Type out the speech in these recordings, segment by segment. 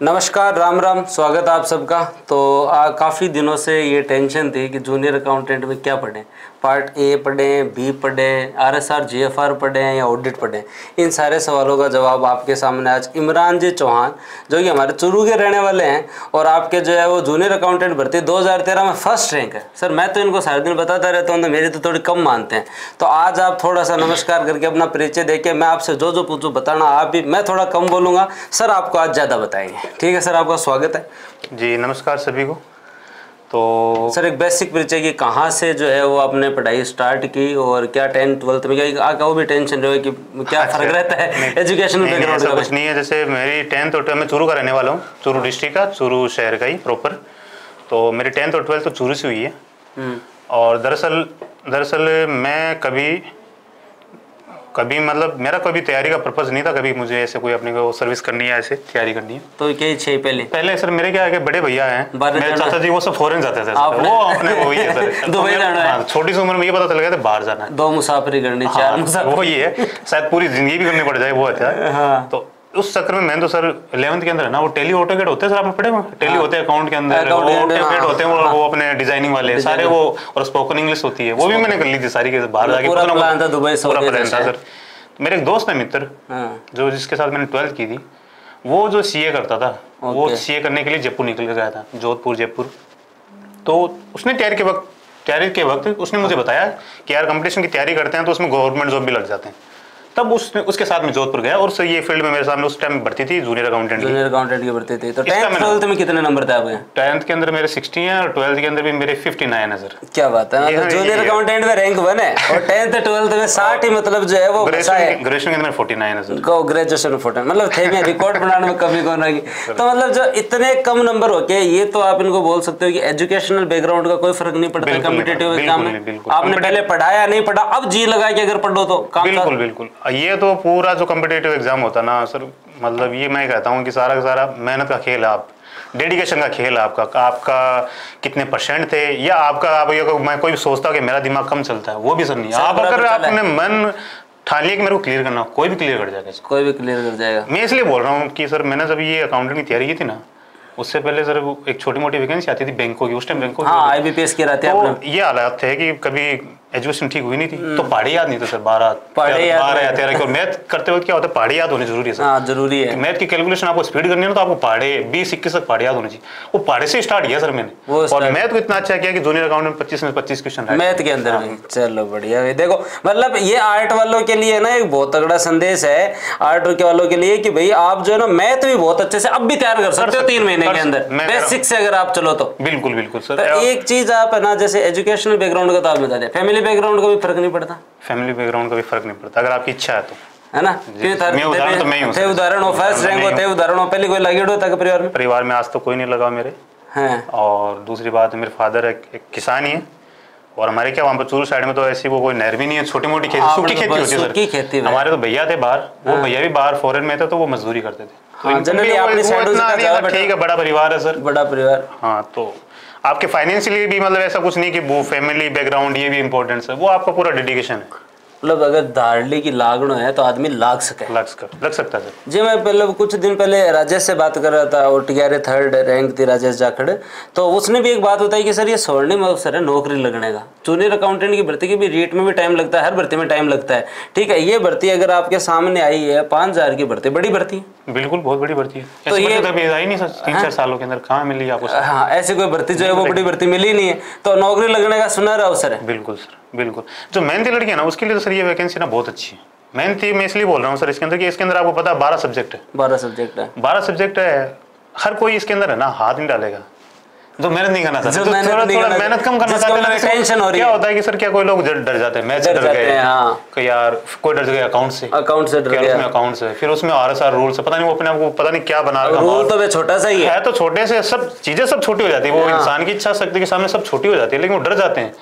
नमस्कार, राम राम, स्वागत आप सबका। तो काफ़ी दिनों से ये टेंशन थी कि जूनियर अकाउंटेंट में क्या पढ़ें, पार्ट ए पढ़ें, बी पढ़ें, आरएसआर जीएफआर पढ़ें या ऑडिट पढ़ें। इन सारे सवालों का जवाब आपके सामने आज इमरान जी चौहान, जो कि हमारे चुरू के रहने वाले हैं और आपके जो है वो जूनियर अकाउंटेंट भर्ती 2013 में फर्स्ट रैंक है। सर मैं तो इनको सारे दिन बताता रहता हूँ तो मेरी तो थोड़ी कम मानते हैं, तो आज आप थोड़ा सा नमस्कार करके अपना परिचय देके मैं आपसे जो पूछूँ बताना आप भी, मैं थोड़ा कम बोलूँगा, सर आपको आज ज़्यादा बताएंगे। ठीक है सर, आपका स्वागत है जी। नमस्कार सभी को। तो सर एक बेसिक परिचय की कहाँ से जो है वो आपने पढ़ाई स्टार्ट की और क्या 10th 12th में क्या वो भी टेंशन रहे कि क्या फर्क रहता है एजुकेशनल बैकग्राउंड का? कुछ नहीं है, जैसे मेरी 10th और 12th मैं चूरू का रहने वाला हूँ, चूरू डिस्ट्रिक्ट का, चूरू शहर का ही प्रॉपर। तो मेरी 10th और 12th तो चूरू से हुई है। और दरअसल मैं कभी मतलब मेरा कोई तैयारी का पर्पज़ नहीं था, कभी मुझे ऐसे कोई अपने को सर्विस करनी है, ऐसे तैयारी करनी है। तो क्या छः पहले सर मेरे क्या है कि बड़े भैया हैं, मेरे चाचा जी, वो सब फॉरेन जाते थे, वो अपने वही है सर दुबई जाना है। छोटी सी उम्र में ये पता चल गया था बाहर जाना है, 2 मुसाफरी करनी, 4 मुसाफरी, वो ये है, शायद पूरी जिंदगी भी करनी पड़ जाए वो है। तो उस चक्कर में मैंने तो सर 11th के अंदर है ना, वो टेली ऑटोकेड होते हैं सर, आपने पढ़े हुए टेली होते हैं अकाउंट के अंदर, ऑटोकेड होते हैं वो अपने डिजाइनिंग वाले सारे वो, और स्पोकन इंग्लिश होती है, वो भी मैंने कर ली थी सारी के बाहर जाके। पूरा प्लान था दुबई पूरा प्लान था सर। मेरे एक दोस्त है मित्र, जो जिसके साथ मैंने 12th की थी, वो जो सीए करता था, वो सीए करने के लिए जयपुर निकल गया था, जोधपुर जयपुर। तो उसने तैयारी के वक्त उसने मुझे बताया कि यार कंपटीशन की तैयारी करते हैं तो उसमें गवर्नमेंट जॉब भी लग जाते हैं। तब उसके साथ में जोधपुर गया और ये फील्ड में मेरे सामने उस टाइम भर्ती थी जूनियर अकाउंटेंट की भर्ती थी। तो 10th 12th में कितने नंबर थे आपके? 10th के अंदर मेरे 60 हैं और 12th के अंदर भी मेरे 59 है सर। क्या बात है, मतलब जूनियर अकाउंटेंट में रैंक 1 है और 10th 12th में 60 ही, मतलब जो है वो ग्रेजुएशन के अंदर 49 है सर। ग्रेजुएशन में 49, मतलब थे मैं रिकॉर्ड बनाने में कमी कौन रही। तो मतलब जो इतने कम नंबर होके, ये तो आप इनको बोल सकते हो कि एजुकेशनल बैकग्राउंड का कोई फर्क नहीं पड़ता कॉम्पिटिटिव एग्जाम में। आपने पहले पढ़ाया नहीं पढ़ा, अब जी लगा के अगर पढ़ो तो काम। बिल्कुल बिल्कुल, ये तो पूरा जो कॉम्पिटिटिव एग्जाम होता है ना सर, मतलब ये मैं कहता हूँ कि सारा का सारा मेहनत का खेल है, आप डेडिकेशन का खेल है आपका कितने परसेंट थे, या मैं कोई भी सोचता हूँ कि मेरा दिमाग कम चलता है, वो भी सर नहीं। आप अगर आपने मन ठान लिया कि मेरे को क्लियर करना, कोई भी क्लियर कर जाएगा, कोई भी क्लियर कर जाएगा। मैं इसलिए बोल रहा हूँ कि सर मैंने जब ये अकाउंटिंग की तैयारी की थी ना, उससे पहले सर एक छोटी मोटी वैकेंसी आती थी बैंकों की, उस टाइम बैंकों की आईबीपीएस की रहती है। तो ये हालात थे कि कभी एजुकेशन ठीक हुई नहीं थी, तो पहाड़ी याद नहीं था सर, 12 या 13 की। मैथ करते वक्त क्या होता है, पहाड़ी याद होनी जरूरी है सर। हाँ जरूरी है, मैथ की कैलकुलेशन आपको स्पीड करनी है ना, तो आपको पहाड़े 20-21 तक पहाड़ी याद होनी चाहिए। वो पहाड़े से स्टार्ट किया सर मैंने, और मैथ को इतना अच्छा किया कि जूनियर अकाउंट में 25 में 25 क्वेश्चन मैथ के अंदर भी। चलो बढ़िया। देखो मतलब ये आर्ट वालों के लिए ना एक बहुत तगड़ा संदेश है, आर्ट के वालों के लिए, कि भाई आप जो है ना मैथ भी बहुत अच्छे से अब भी तैयार कर सकते हो 3 महीने के अंदर, बेसिक से अगर आप चलो तो। बिल्कुल बिल्कुल सर। एक चीज आप है ना, जैसे एजुकेशनल बैकग्राउंड का तो आप बता दें, फैमिली बैकग्राउंड का भी फर्क नहीं पड़ता? फैमिली बैकग्राउंड का भी फर्क नहीं पड़ता, अगर आपकी इच्छा है तो, है ना। उदाहरण हो फर्स्ट रैंक होते, उदाहरण हो पहले कोई लगे होता है परिवार में? आज तो कोई नहीं लगा मेरे। और दूसरी बात, मेरे फादर एक किसान ही है, और हमारे क्या वहाँ पर चूरू साइड में तो ऐसी वो कोई नहर भी नहीं है, छोटी मोटी खेती, सूखी खेती होती है सर। हमारे तो भैया थे बाहर, वो भैया भी बाहर फॉरेन में थे, तो वो मजदूरी करते थे। ठीक है, बड़ा परिवार है सर, बड़ा परिवार। हाँ, तो आपके फाइनेंशियली भी मतलब ऐसा कुछ नहीं कि वो फैमिली बैकग्राउंड ये भी इम्पोर्टेंट है, वो आपका पूरा डेडिकेशन है। मतलब अगर धारली की लागण है तो आदमी लग सकता है जी। मैं पहले कुछ दिन पहले राजेश से बात कर रहा था, और टीआरए 3rd रैंक थी राजेश जाखड़, तो उसने भी एक बात बताई कि सर ये स्वर्णिम अवसर है नौकरी लगने का। जूनियर अकाउंटेंट की भर्ती की भी रेट में भी टाइम लगता है, हर भर्ती में टाइम लगता है। ठीक है, ये भर्ती अगर आपके सामने आई है 5000 की भर्ती, बड़ी भर्ती है, बिल्कुल बहुत बड़ी भर्ती है। तो ये आई नहीं सर 3-4 सालों के अंदर, कहाँ मिली आपको? हाँ, ऐसी कोई भर्ती जो है वो बड़ी भर्ती मिली नहीं है, तो नौकरी लगने का सुनहरा अवसर है। बिल्कुल सर, बिल्कुल। जो मेहनती लड़की है ना, उसके लिए तो सर ये वैकेंसी ना बहुत अच्छी है। मेहनती मैं इसलिए बोल रहा हूँ सर इसके अंदर कि इसके अंदर आपको पता है 12 सब्जेक्ट है। 12 सब्जेक्ट है, हर कोई इसके अंदर है ना हाथ नहीं डालेगा जो मेहनत नहीं करना चाहता, थोड़ा मेहनत कम करना चाहता है। टेंशन हो रही है, क्या होता है कि सर क्या कोई लोग डर जाते हैं, मैथ से डर गए, कि यार कोई डर गया अकाउंट से डर गया, अकाउंट से, फिर उसमें आरएसआर रूल से पता नहीं वो अपने आपको पता नहीं क्या बना रहा है। रूल तो छोटा सा ही है, तो छोटे से सब चीजें सब छोटी हो जाती है, वो इंसान की इच्छा शक्ति के सामने सब छोटी हो जाती है, लेकिन वो डर जाते हैं।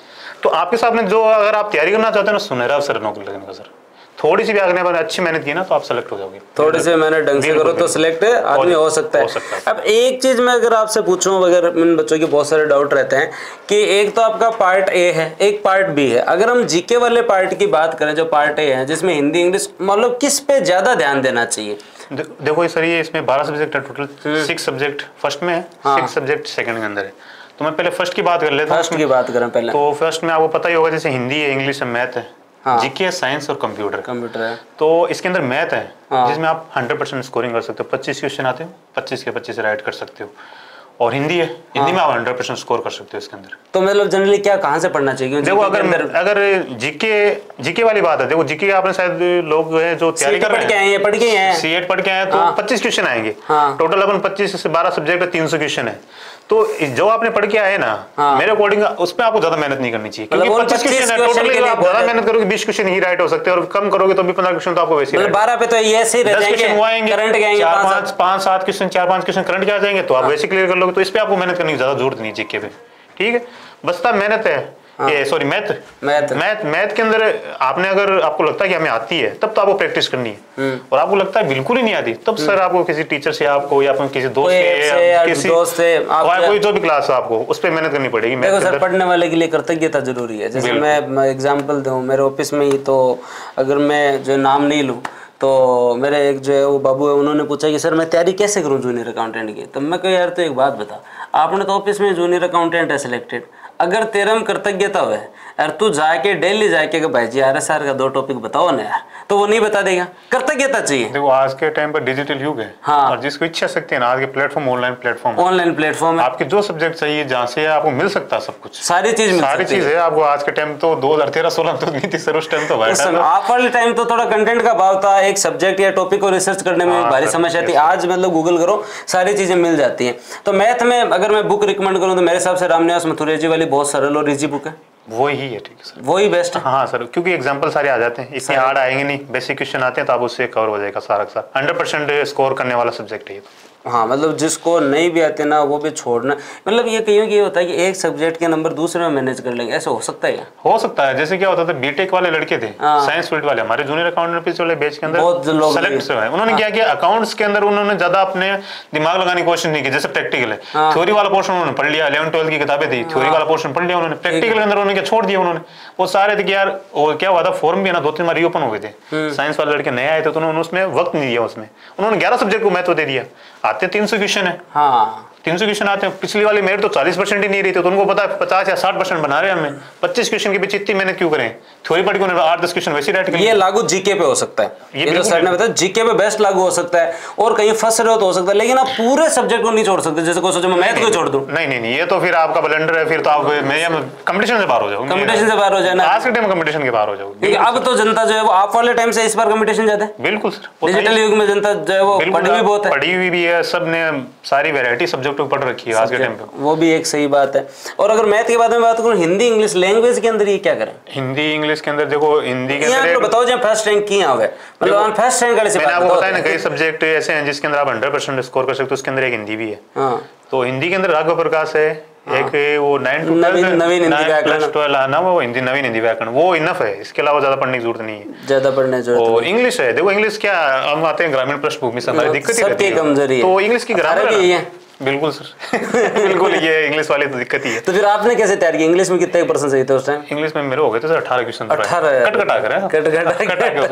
तो आपके सामने जो अगर आप तैयारी करना चाहते हैं ना, सुनहरा अवसर नौकरी लगने का सर। थोड़ी सी भी आगे पर अच्छी मेहनत की ना तो आप सेलेक्ट हो जाओगे, थोड़ी सी मेहनत ढंग से करो तो सिलेक्ट आदमी हो सकता है। अब एक चीज मैं अगर आपसे पूछूं, अगर इन बच्चों के बहुत सारे डाउट रहते हैं कि एक तो आपका पार्ट ए है, एक पार्ट बी है। अगर हम जीके वाले पार्ट की बात करें, जो पार्ट ए है जिसमें हिंदी इंग्लिश, मतलब किस पे ज्यादा ध्यान देना चाहिए? देखो सर, ये इसमें 12 सब्जेक्ट है टोटल, 6 सब्जेक्ट फर्स्ट में है, 6 सब्जेक्ट सेकंड के अंदर है। तो मैं पहले फर्स्ट की बात कर लेता हूँ। फर्स्ट की बात करें पहले, तो फर्स्ट में आपको पता ही होगा, जैसे हिंदी है, इंग्लिश है, मैथ है, जीके है, साइंस और कंप्यूटर है। तो इसके अंदर मैथ है, जिसमें आप 100% स्कोरिंग कर सकते हो, 25 क्वेश्चन आते हो, 25 के 25 राइट कर सकते हो। और हिंदी है, हिंदी में आप 100% स्कोर कर सकते हो इसके अंदर। तो मतलब जनरली क्या कहाँ से पढ़ना चाहिए? देखो अगर जीके वाली बात है, देखो जीके आपने शायद लोग हैं जो तैयारी कर रहे हैं, पढ़ के हैं, सीएट पढ़ के आए, तो 25 क्वेश्चन आएंगे टोटल। अपन 25 से 12 सब्जेक्ट है, 300 क्वेश्चन है। तो जो आपने पढ़ के आए ना, मेरे अकॉर्डिंग उसमें आपको ज्यादा मेहनत नहीं करनी चाहिए, क्योंकि 25 क्वेश्चन है टोटल। आप ज्यादा मेहनत करोगे 20 क्वेश्चन ही राइट हो सकते हैं, और कम करोगे तो भी 15 क्वेश्चन तो आपको वैसे ही 12 पे तो ये ऐसे ही रह जाएंगे, करंट के आएंगे 5-7 क्वेश्चन, 4-5 क्वेश्चन करंट के आ जाएंगे, तो आप वैसे क्लियर कर लोगे। तो इस पे आपको मेहनत करने की ज्यादा जरूरत नहीं है जीके पे, ठीक है। बसता मेहनत है ये, सॉरी मैथ के अंदर आपने, अगर आपको लगता है कि हमें आती है, तब तो आपको प्रैक्टिस करनी है। और आपको लगता है बिल्कुल ही नहीं आती, तब सर आपको किसी टीचर से, आपको या किसी दोस्त से कोई जो भी क्लास है, आपको उस पर मेहनत करनी पड़ेगी। देखो सर, पढ़ने वाले के लिए कृतज्ञता जरूरी है। जैसे मैं एग्जाम्पल दूं, मेरे ऑफिस में ही, तो अगर मैं जो नाम नहीं लूँ, तो मेरे एक जो है वो बाबू है, उन्होंने पूछा कि सर मैं तैयारी कैसे करूं जूनियर अकाउंटेंट की। तब मैं कहा यार तो एक बात बता, आपने तो ऑफिस में जूनियर अकाउंटेंट है सिलेक्टेड, अगर तेरा में कृतज्ञता हुआ है यार, तू जाके डेली जाके कि भाई जी RSR का 2 टॉपिक बताओ ना यार, तो वो नहीं बता देगा। कृतज्ञता चाहिए। देखो आज के टाइम पर डिजिटल युग है, और जिसको इच्छा शक्ति है ना, आज के प्लेटफॉर्म ऑनलाइन प्लेटफॉर्म है, आपके जो सब्जेक्ट चाहिए जहाँ से आपको मिल सकता है, सब कुछ सारी चीज है आपको। आज के टाइम तो 2013-16 तो नहीं थी सर, उस टाइम तो आप वाले टाइम तो थोड़ा कंटेंट का भाव था, एक सब्जेक्ट या टॉपिक को रिसर्च करने में भारी समस्या थी। आज मतलब गूगल करो, सारी चीजें मिल जाती हैं। तो मैथ में अगर मैं बुक रिकमेंड करूँ तो मेरे हिसाब से रामनिवास मथुरिया जी वाली बहुत सरल और इजी बुक है, वही है, ठीक है सर, वही बेस्ट है। हाँ सर, क्योंकि एग्जांपल सारे आ जाते हैं, इतने हार्ड आएंगे नहीं, बेसिक क्वेश्चन आते हैं, तो आप उससे कवर हो जाएगा सारा का सारा। 100% स्कोर करने वाला सब्जेक्ट है ये। हाँ मतलब जिसको नहीं भी आते ना, वो भी छोड़ना, मतलब ये कहीं कि ये होता है कि एक सब्जेक्ट के नंबर दूसरे में मैनेज कर लेंगे, ऐसा हो सकता है? हो सकता है। जैसे क्या होता था, बीटेक वाले लड़के थे, साइंस फील्ड वाले, हमारे जूनियर अकाउंटेंट वाले बैच के अंदर बहुत लोग सेलेक्ट हुए। उन्होंने क्या किया, अकाउंट्स के अंदर उन्होंने ज्यादा अपने दिमाग लगाने की कोशिश नहीं की। जैसे प्रैक्टिकल है, थ्योरी वाला पोर्शन उन्होंने पढ़ लिया, 11-12 की किताबें थी, थ्योरी वाला पोर्शन पढ़ लिया उन्होंने, प्रैक्टिकल के अंदर उन्होंने क्या छोड़ दिया उन्होंने। वो सारे थे कि यार, और क्या हुआ था, फॉर्म भी ना 2-3 बार रीओपन हो गए थे, साइंस वाले लड़के नए आए थे, तो उन्होंने उसमें वक्त नहीं दिया। उसमें उन्होंने 11 सब्जेक्ट को महत्व दे दिया। आते 300 क्वेश्चन है, 300 क्वेश्चन आते हैं। पिछली वाली मेरिट तो 40% ही नहीं रही थी, तो उनको पता है 50 या 60% बना रहे हैं हमें। 25 क्वेश्चन के पीछे इतनी मेहनत क्यों करें? थ्योरी पढ़ के 8-10 क्वेश्चन वैसे राइट करें। ये लागू जीके पे हो सकता है, ये जो सर ने बताया जीके पे बेस्ट लागू हो सकता है, और कहीं फंस रहे हो तो हो सकता है, लेकिन आप पूरे सब्जेक्ट को नहीं छोड़ सकते। जैसे कोई सोचे मैं मैथ को छोड़ दूं, नहीं, ये तो फिर आपका ब्लंडर है, फिर तो आप कंपटीशन से बाहर हो जाओगे। कंपटीशन से बाहर हो जाना, आज के टाइम कंपटीशन के बाहर हो जाओगे। अब तो जनता जो है वो आप वाले टाइम से इस बार कंपटीशन ज्यादा है। बिल्कुल सर, डिजिटल युग में जनता जो है वो पढ़ी भी बहुत है, पढ़ी हुई भी है, सब ने सारी वैरायटी सब्जेक्ट को पढ़ रखी है आज के टाइम पे, वो भी एक सही बात है। और अगर मैथ के बारे में बात करूं, हिंदी इंग्लिश लैंग्वेज के अंदर ये क्या करें? हिंदी इंग्लिश के अंदर देखो, हिंदी के अंदर बताओ जब फर्स्ट रैंक किया हुआ है, मतलब फर्स्ट रैंक वाले से मैंने आपको बताया ना, कई सब्जेक्ट ऐसे हैं जिसके अंदर आप 100% स्कोर कर सकते हो, उसके अंदर एक हिंदी भी है। तो हिंदी के अंदर राघव प्रकाश है, एक वो 9 to 12 आना, वो हिंदी नवीन हिंदी व्याकरण, वो इनफ है। इसके अलावा ज्यादा पढ़ने की जरूरत नहीं है, ज्यादा पढ़ने की जरूरत नहीं। इंग्लिश है, देखो इंग्लिश क्या, हम आते हैं ग्रामीण पृष्ठभूमि से, हमारी दिक्कत ही रहती है, कमजोरी है, तो इंग्लिश की ग्रामर है। बिल्कुल सर बिल्कुल, ये इंग्लिश वाली तो दिक्कत ही है। तो फिर आपने कैसे तैयार किया? इंग्लिश में कितने % सही थे उस टाइम? इंग्लिश में मेरे हो गए थे सर 18 क्वेश्चन, 18 कटा कर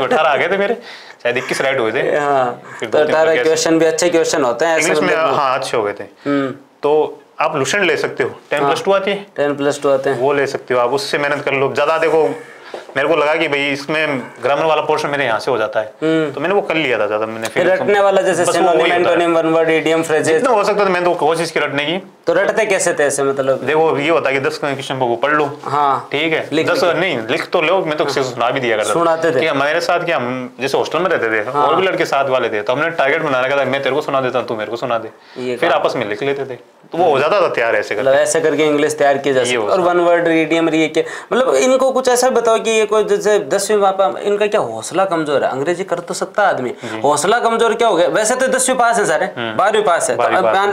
18 आ गए थे मेरे, शायद 21 राइट हुए थे। तो 18 क्वेश्चन भी अच्छे क्वेश्चन होते हैं इंग्लिश में, हाँ अच्छे हो गए थे। तो आप लुसेंट ले सकते हो, 10+2 आती है, 10+2 आते हैं, वो ले सकते हो आप, उससे मेहनत कर लो ज्यादा। देखो मेरे को लगा कि भाई इसमें ग्रामर वाला पोर्शन मेरे यहाँ से हो जाता है, तो मैंने वो कर लिया था ज्यादा। मैंने फिर रटने वाला जैसे synonym, antonym, one word, idiom, phrases, जितना हो सकता था मैंने तो कोशिश की रटने की। तो रटते कैसे थे ऐसे? मतलब देखो ये होता है कि 10 क्वेश्चन को पढ़ लो, ठीक है, 10 नहीं लिख तो लो, मैं तो सुना भी दिया करता, सुनाते थे। मेरे साथ क्या, हम जैसे हॉस्टल में रहते थे और भी लड़के साथ वाले थे, तो हमने टारगेट बना रखा था, मैं तेरे को सुना देता हूँ, तू मेरे को सुना दे, फिर आपस में लिख लेते थे, तो वो हो जाता था तैयार। ऐसे करके इंग्लिश तैयार की जा सकती है। और वन वर्ड, इडियम, मतलब इनको कुछ ऐसा बताओ कि ये कोई जैसे 10वीं पास, इनका क्या हौसला कमजोर है? अंग्रेजी कर तो सकता आदमी, हौसला कमजोर क्या हो गया? वैसे तो 10वीं पास है सारे, 12वीं पास है,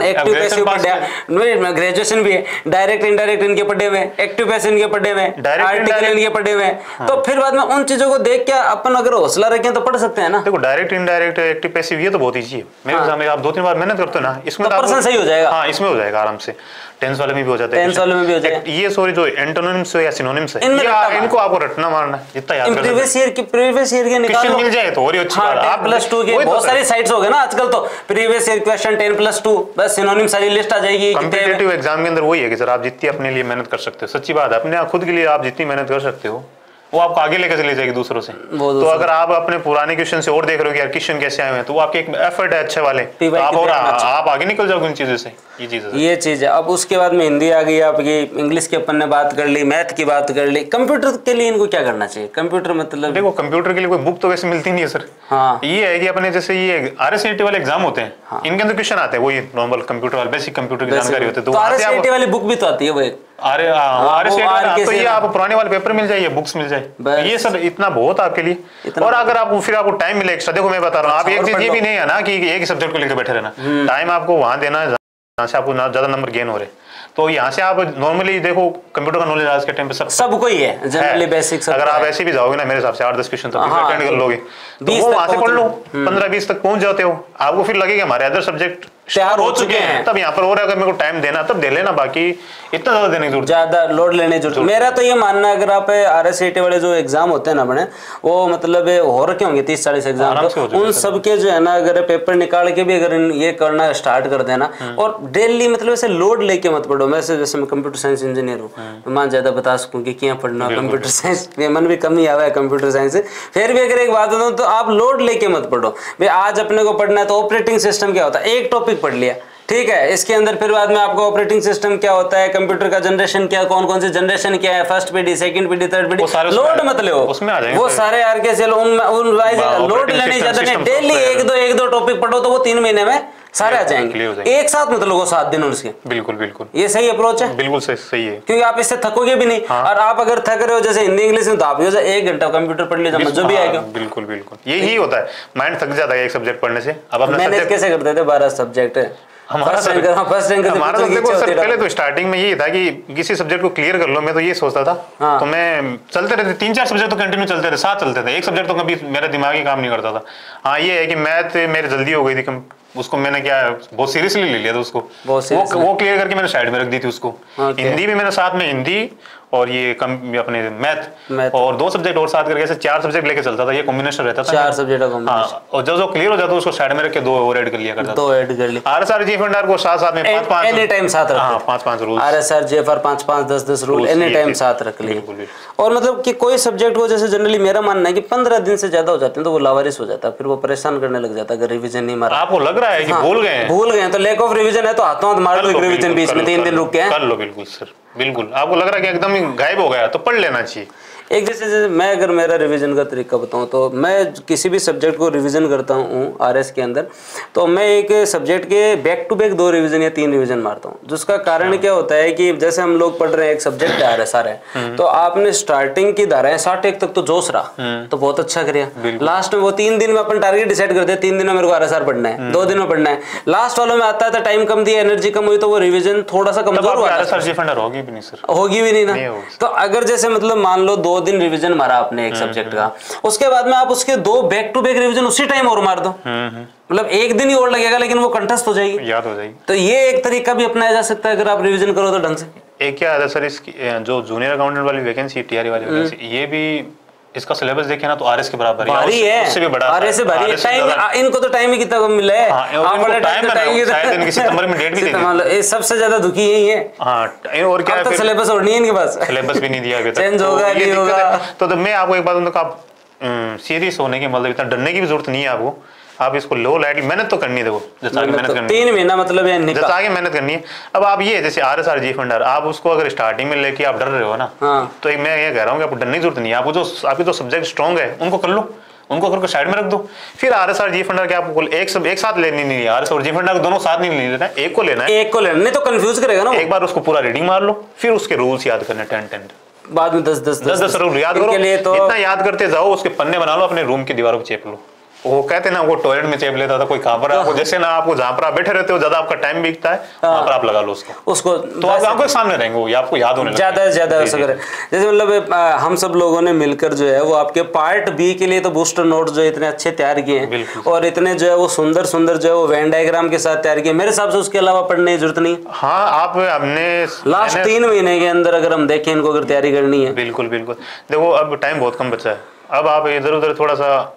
एक्टिव पैसिव पढ़े, ग्रेजुएशन भी है, डायरेक्ट इनडायरेक्ट इनके पढ़े हुए, एक्टिव पैसिव इनके पढ़े हुए, आर्टिकल इनके पढ़े हुए, तो फिर बाद में उन चीजों को देख के अपन अगर हौसला रखें तो पढ़ सकते हैं ना। देखो डायरेक्ट इनडायरेक्ट एक्टिव पैसिव ये तो बहुत ईजी है, मेरे सामने आप 2-3 बार मेहनत करते हो ना, इसमें तो % सही हो जाएगा। हाँ इसमें हो जाएगा आराम से। टेंस वाले में भी हो जाता है, टेंस वाले में भी हो जाएगा। ये सॉरी जो एंटोनिम्स या सिनोनिम्स है इनको आपको रटना मारना है, जितना याद कर प्रीवियस ईयर के निकालो, मिल जाए तो और ही अच्छी बात है। आप +2 के बहुत सारी साइट्स हो गए ना आजकल, तो प्रीवियस ईयर क्वेश्चन 10+2 बस सिनोनिम सारी लिस्ट आ जाएगी। कॉम्पिटिटिव एग्जाम के अंदर वही है कि सर आप जितनी अपने लिए मेहनत कर सकते हो, सच्ची बात है, अपने खुद के लिए आप जितनी मेहनत कर सकते हो वो आपको आगे लेकर चली जाएगी दूसरों से। तो अगर आप अपने पुराने क्वेश्चन से और देख रहे हो कि यार क्वेश्चन कैसे आए हैं, तो वो आपके एक एफर्ट है अच्छे वाले, तो आप आगे निकल जाओगे उन चीजों से। ये चीज है। अब उसके बाद में हिंदी आ गई आपकी, इंग्लिश के अपन ने बात कर ली, मैथ की बात कर ली। कंप्यूटर के लिए इनको क्या करना चाहिए? कंप्यूटर मतलब देखो कंप्यूटर के लिए कोई बुक तो वैसे मिलती नहीं है सर। हाँ, ये है कि अपने जैसे ये RSAT वाले एग्जाम होते हैं, हाँ, इनके अंदर क्वेश्चन आते हैं वही नॉर्मल कंप्यूटर वाले बेसिक कंप्यूटर की जानकारी होती है। तो RSAT वाली बुक भी तो आती है वो, तो ये आप पुराने वाले पेपर मिल जाए, बुक्स मिल जाए, ये सब इतना बहुत आपके लिए। और अगर आपको फिर आपको टाइम मिले एक्स्ट्रा, देखो मैं बता रहा हूँ, आप एक चीज ये भी नहीं है ना कि एक ही सब्जेक्ट को लेकर बैठे रहना, टाइम आपको वहां देना है जहाँ से आपको ज्यादा नंबर गेन हो रहे। तो यहाँ से आप नॉर्मली देखो कंप्यूटर का नॉलेज आज के टाइम पे सबको ही है, जनरली बेसिक। अगर आप ऐसे भी जाओगे ना मेरे हिसाब से 8-10 क्वेश्चन तक अटेंड कर लोगे, तो वो वहां से पढ़ लो, 15-20 तक पहुंच जाते हो, आपको फिर लगेगा हमारे अदर सब्जेक्ट तैयार हो चुके हैं, तब यहाँ पर और अगर मेरे को टाइम देना तब दे लेना, बाकी इतना ज्यादा देने की जरूरत, ज्यादा लोड लेने की जरूरत। मेरा तो ये मानना है अगर आप RSAT वाले जो एग्जाम होते हैं ना बने, वो मतलब हो रखे होंगे 30-40 एग्जाम, उन सबके जो है ना अगर पेपर निकाल के भी अगर ये करना स्टार्ट कर देना, और डेली मतलब ऐसे लोड लेके मत पढ़ो। मैं जैसे मैं कंप्यूटर साइंस इंजीनियर हूँ, मैं ज्यादा बता सकूँ कि क्या पढ़ना कंप्यूटर साइंस, मन भी कम ही आवा है कंप्यूटर साइंस से। फिर भी अगर एक बात बताऊँ तो आप लोड लेके मत पढ़ो भाई, आज अपने को पढ़ना है तो ऑपरेटिंग सिस्टम क्या होता है, एक टॉपिक पढ़ लिया, ठीक है, इसके अंदर फिर बाद में आपको ऑपरेटिंग सिस्टम क्या होता है, कंप्यूटर का जनरेशन क्या, कौन कौन से जनरेशन क्या है, फर्स्ट पीढ़ी, सेकंड पीढ़ी, थर्ड पीढ़ी, लोड मत लो उसमें आ जाएंगे वो सारे आरकेएल उन वाइज लोड लेने की ज्यादा नहीं, डेली एक दो टॉपिक पढ़ो तो वो 3 महीने में सारे आ जाएंगे, एक साथ मत लो 7 दिन उसके। बिल्कुल बिल्कुल, ये सही अप्रोच है, बिल्कुल सही है, क्योंकि आप इससे थकोगे भी नहीं। और आप अगर थक रहे हो जैसे हिंदी इंग्लिश में, तो आप 1 घंटा कंप्यूटर पढ़ लीजिए, जो भी आएगा। बिल्कुल बिल्कुल यही होता है, माइंड थक जाता है एक सब्जेक्ट पढ़ने से। अब अपना मैनेज कैसे करते थे 12 सब्जेक्ट हमारा देखो सर, पहले तो स्टार्टिंग में यही था कि किसी सब्जेक्ट को क्लियर कर लो, मैं तो ये सोचता था। तो मैं चलते रहते 3-4 सब्जेक्ट तो कंटिन्यू चलते थे, साथ चलते थे, एक सब्जेक्ट तो कभी मेरा दिमाग ही काम नहीं करता था। हाँ ये है कि मैथ मेरी जल्दी हो गई थी, उसको मैंने क्या बहुत सीरियसली ले लिया था उसको, वो क्लियर करके मैंने साइड में रख दी थी उसको। हिंदी भी मैंने साथ में हिंदी और ये अपने मैथ और 2 सब्जेक्ट और साथ करके ऐसे 4 सब्जेक्ट लेके चलता था, ये कॉम्बिनेशन रहता था 4 सब्जेक्ट का कॉम्बिनेशन। हाँ, और जो क्लियर हो जाता उसको साइड में रख के 2 और ऐड कर लिया करता था, 2 ऐड कर लिया। RSR GFR को साथ में 5-5 एनी टाइम साथ रखो। हां 5-5 rule, RSR GFR 5-5 10-10 rule any time साथ रख लिए। और मतलब कि कोई सब्जेक्ट को जैसे जनरली मेरा मानना है कि 15 दिन से ज्यादा हो जाते हैं तो वो लावारिस हो जाता है, फिर वो परेशान करने लग जाता है अगर रिवीजन नहीं मारा। आपको लग रहा है कि भूल गए तो लैक ऑफ रिवीजन है, तो हाथों हाथ मार लो रिवीजन बीच में 3 दिन रुक के कर लो। बिल्कुल सर, बिल्कुल। आपको लग रहा है कि एकदम ही गायब हो गया तो पढ़ लेना चाहिए। एक जैसे मैं अगर मेरा रिवीजन का तरीका बताऊं तो मैं किसी भी सब्जेक्ट को रिवीजन करता हूं RS के अंदर, तो मैं एक सब्जेक्ट के बैक टू बैक 2 रिवीजन या 3 रिवीजन मारता हूं, जिसका कारण क्या होता है कि जैसे हम लोग पढ़ रहे हैं, एक सब्जेक्ट है RSR है, तो आपने स्टार्टिंग की धाराएं 60 तक तो जोश रहा तो बहुत अच्छा करिया, लास्ट में वो 3 दिन में अपन टारगेट डिसाइड करते हैं 3 दिन में मेरे को RSR पढ़ना है, 2 दिन में पढ़ना है, लास्ट वालों में आता है टाइम कम दिया, एनर्जी कम हुई तो वो रिवीजन थोड़ा सा कमजोर हुआ, होगी भी नहीं सर, होगी भी नहीं ना। तो अगर जैसे मतलब मान लो 2 दिन रिवीजन मारा आपने एक सब्जेक्ट का, उसके बाद में आप उसके 2 बैक टू बैक रिवीजन उसी टाइम और मार दो, मतलब 1 दिन ही और लगेगा लेकिन वो कंठस्थ हो जाएगी, याद हो जाएगी। तो ये एक तरीका भी अपनाया जा सकता है अगर आप रिवीजन करो तो ढंग से। एक क्या है सर, इसकी जो जूनियर अकाउंटेंट वाली वैकेंसी, TRE वाली वैकेंसी, ये भी इसका सिलेबस देखे ना तो RS के बराबर है, उससे भी बड़ा RS से भारी है। टाइम इनको तो टाइम ही कितना कम मिला है, आप बड़ा टाइम शायद इनकी सितंबर में डेट भी दी थी, ये सबसे ज्यादा दुखी यही है। हां, और क्या है, सिलेबस और नहीं है इनके पास, सिलेबस भी नहीं दिया अभी तक, चेंज होगा नहीं होगा। तो मैं आपको एक बात बताऊं, आप सीरियस होने की मतलब इतना डरने की भी जरूरत नहीं है आपको, आप इसको लो लाइट मेहनत तो करनी है, देखो जैसा आगे मेहनत करनी है 3 महीना मतलब जैसा आगे मेहनत करनी है। अब आप ये जैसे RSR GFR आप उसको अगर स्टार्टिंग में लेके आप डर रहे हो ना, तो मैं ये कह रहा हूँ कि आपको डरने की जरूरत नहीं है, आपको जो आपके जो सब्जेक्ट स्ट्रॉन्ग है उनको कर लो, उनको करके साइड में रख दो, फिर RSR GFR के आपको एक साथ लेनी नहीं है, RSR और GFR दोनों साथ नहीं लेना है, एक को लेना है, एक को लेना, नहीं तो कंफ्यूज करेगा ना। एक बार उसको पूरा रीडिंग मार लो, फिर उसके रूल्स याद करने 10 बाद में 10 रूल याद करो, तो इतना याद करते जाओ, उसके पन्ने बना लो, अपने रूम की दीवारों पर चेप लो, वो कहते ना वो टॉयलेट में चेप लेता था कोई कहाँ पर, आपको जैसे ना आपको जहाँ पर आप बैठे रहते हो ज्यादा आपका टाइम बीतता है वहाँ पर आप लगा लो उसको तो आप आंखों के सामने रहेंगे, वो आपको याद होने ज्यादा से ज्यादा असर करे। जैसे मतलब हम सब लोगों ने मिलकर जो है वो आपके पार्ट बी के लिए तो बूस्टर नोट जो इतने अच्छे तैयार किए हैं और इतने जो है वो सुंदर सुंदर जो है वो वेन डायग्राम के साथ तैयार किए, मेरे हिसाब से उसके अलावा पढ़ने की जरूरत नहीं। हाँ आप हमने लास्ट 3 महीने के अंदर अगर हम देखें इनको अगर तैयारी करनी है। बिल्कुल बिल्कुल, देखो अब टाइम बहुत कम बचा है, अब आप इधर उधर थोड़ा सा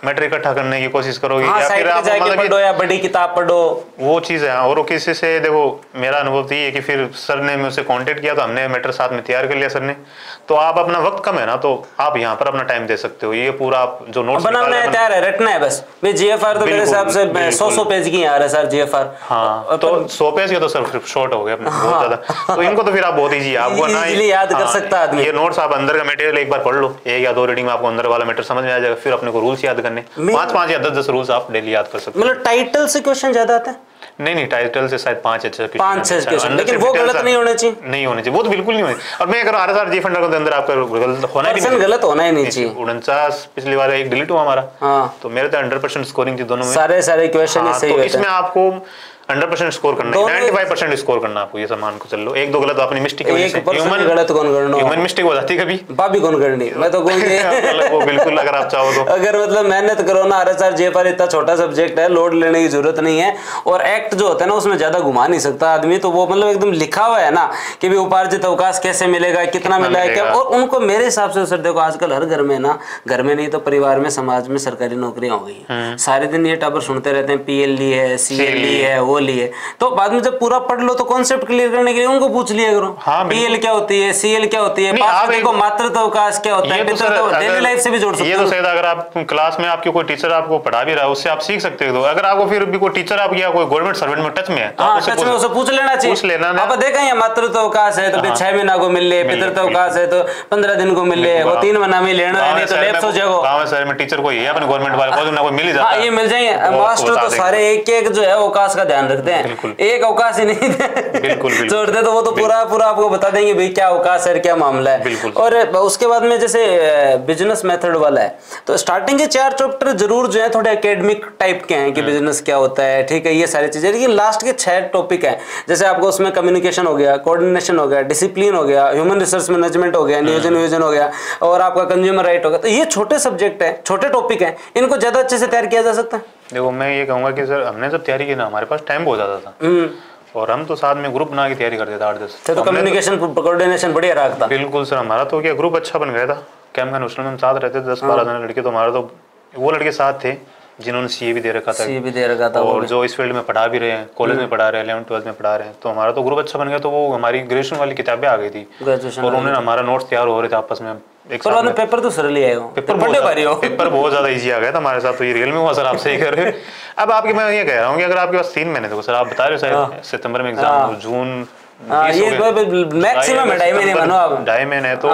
मैटर इकट्ठा करने की कोशिश करोगे या फिर आप मतलब पढ़ो या बड़ी किताब पढ़ो, वो चीज़ है। और वो किसी से देखो मेरा अनुभव तो ये है कि फिर सर ने मुझसे कांटेक्ट किया तो हमने मैटर साथ में तैयार कर लिया सर ने, तो आप अपना वक्त कम है ना तो आप यहाँ पर अपना टाइम दे सकते हो। ये पूरा आप जो नोट्स बनाना है तैयार है, रटना है बस। जीएफआर तो मेरे हिसाब से 100 पेज की आ रहा है सर जीएफआर। हाँ तो 100 पेज के तो सर शॉर्ट हो गए अपने बहुत ज्यादा, तो इनको तो फिर आप बहुत ईजी आपको ना याद कर सकता है आदमी। ये नोट्स आप अंदर का मटेरियल एक बार पढ़ लो, 1 या 2 रीडिंग में आपको अंदर वाला मैटर समझ में आ जाएगा, फिर अपने को रूल्स याद करने 5 या 10 रूल्स आप डेली याद कर सकते हो। मतलब टाइटल से क्वेश्चन ज्यादा आता है? नहीं टाइटल से शायद 5-6 क्वेश्चन, लेकिन वो गलत नहीं होने चाहिए। नहीं होने चाहिए, वो तो बिल्कुल नहीं होने। और मैं कह रहा जी फंडर के अंदर आपका गलत होना ही नहीं, गलत होना ही नहीं चाहिए। 49 पिछली बार एक डिलीट हुआ हमारा, तो मेरे तो 100% स्कोरिंग थी दोनों में, सारे क्वेश्चन ही सही होते हैं। इसमें आपको 100% स्कोर करना है, 95% स्कोर करना आपको, ये सामान को चल लो। 1-2 गलत अपनी मिस्टेक की वजह से, गलत कौन करना, ह्यूमन मिस्टेक हो जाती है कभी, भाभी कौन करनी, मैं तो वो बिल्कुल अगर आप चाहो तो अगर मतलब मेहनत करो ना। आरएसआर जेएफआर इतना छोटा सब्जेक्ट है, लोड लेने की जरूरत नहीं है, और एक्ट जो होता है ना उसमें ज्यादा घुमा नहीं सकता आदमी, तो वो मतलब एकदम लिखा हुआ है ना कि भी उपार्जित अवकाश कैसे मिलेगा, कितना मिला है क्या। और उनको मेरे हिसाब से सर देखो आजकल हर घर में ना, घर में नहीं तो परिवार में समाज में सरकारी नौकरियां हो गई हैं, सारे दिन ये टाबर सुनते रहते हैं पीएल ली है, सीएल ली है, वो ली है, तो बाद में जब पूरा पढ़ लो तो कॉन्सेप्ट क्लियर करने के लिए उनको पूछ लिया करो। हाँ, पीएल क्या होती है, सीएल क्या होती है, मातृत्व अवकाश क्या होता है, डेली लाइफ से भी जोड़ सकते हो। ये तो शायद अगर आप क्लास में आपकी कोई टीचर आपको पढ़ा भी रहा है उससे आप सीख सकते हो। अगर आपको फिर भी कोई टीचर आप या कोई गवर्नमेंट सर्वेंट में टच में है तो उससे पूछ लेना चाहिए। अब देखा मातृत्व अवकाश है तो 6 महीना को मिल ले, पितृत्व अवकाश है तो 15 दिन को मिल ले, वो 3 महीना में लेना है, नहीं तो लैप्स हो जाएगा। गांव शहर में टीचर कोई है अपने गवर्नमेंट वाले को मिल ही जाता है, ये मिल जाएंगे। मास्टर तो सारे एक जो है अवकाश का ध्यान रखते हैं, एक अवकाश ही नहीं बिल्कुल छोड़ते तो वो तो पूरा आपको बता देंगे भाई क्या अवकाश है क्या मामला है। और उसके बाद में जैसे बिजनेस मेथड वाला है तो स्टार्टिंग के 4 चैप्टर जरूर जो है थोड़े एकेडमिक टाइप के हैं कि बिजनेस क्या होता है, ठीक है, ये सारी चीजें। लेकिन लास्ट के 6 टॉपिक हैं, जैसे आपको उसमें कम्युनिकेशन हो गया, कोऑर्डिनेशन हो गया, डिसिप्लिन हो गया, ह्यूमन रिसोर्स मैनेजमेंट हो गया, नियोजन हो गया, और आपका कंज्यूमर राइट हो गया। तो ये छोटे सब्जेक्ट है, छोटे टॉपिक है, इनको ज्यादा अच्छे से तैयार किया जा सकता है। देखो मैं ये कहूंगा कि सर हमने जब तैयारी की ना हमारे पास टाइम बहुत ज्यादा था और हम तो साथ में ग्रुप बना के तैयारी करते थे 8-10, तो कम्युनिकेशन कोऑर्डिनेशन बढ़िया रहा था। बिल्कुल सर, हमारा तो क्या ग्रुप अच्छा बन गया था। कैंप का हॉस्टल में हम साथ रहते थे 10-12 जने लड़के, तो हमारा तो वो लड़के साथ थे जिन्होंने सीए भी दे रखा था और जो इस फील्ड में पढ़ा भी रहे हैं, कॉलेज में पढ़ा रहे हैं, 11th-12th में पढ़ा रहे हैं, तो हमारा तो ग्रुप अच्छा बन गया। तो वो हमारी ग्रेजुएशन वाली किताबें आ गई थी और उन्होंने हमारा नोट्स तैयार हो रहे थे आपस में। पेपर तो सर ले आए हो, पेपर बहुत ज्यादा इजी आ गया था हमारे साथ, तो ये रियल में हुआ सर, आप सही कर रहे हैं। अब आपके मैं ये कह रहा हूँ कि अगर आपके पास 3 महीने थे सर, आप बता रहे हो शायद सितंबर में एग्जाम, जून मैक्सिमम 2.5 महीने है, तो